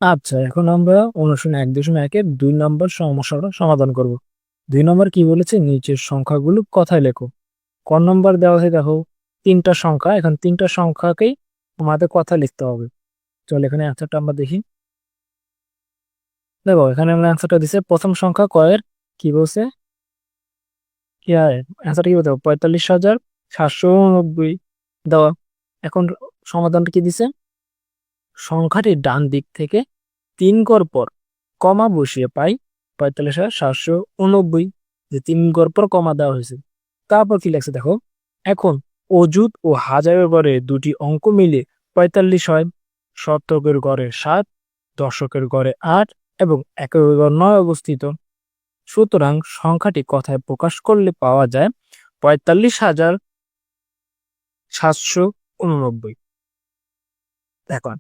আচ্ছা, এখন আমরা অনুশীলন 1.1-এর 2 নম্বর সমস্যাটা সমাধান করব। 2 নম্বর কি বলেছে, নিচের সংখ্যাগুলো কথায় লেখো। ক নম্বর দেওয়া আছে দেখো, তিনটা সংখ্যা, এখন তিনটা সংখ্যাকেই আমাদের কথা লিখতে হবে। চল এখানে অ্যান্সারটা আমরা দেখি। দেখো এখানে আমরা অ্যান্সারটা দিছে, প্রথম সংখ্যা কয়ের কি বলছে, কি অ্যান্সারটা কি বলতে হবে, 45,789 দেওয়া। এখন সমাধানটা কি দিছে, সংখ্যাটির ডান দিক থেকে 3 ঘর পর কমা বসিয়ে পাই 45,789, যে 3 ঘর পর কমা দেওয়া হয়েছে। তারপর কি লাগছে দেখো, এখন অযুত ও হাজারের ঘরে দুটি অঙ্ক মিলে 45 হয়, শতকের ঘরে 7, দশকের ঘরে 8 এবং একের ঘর 9 অবস্থিত। সুতরাং সংখ্যাটি কথায় প্রকাশ করলে পাওয়া যায় 45,789। এখন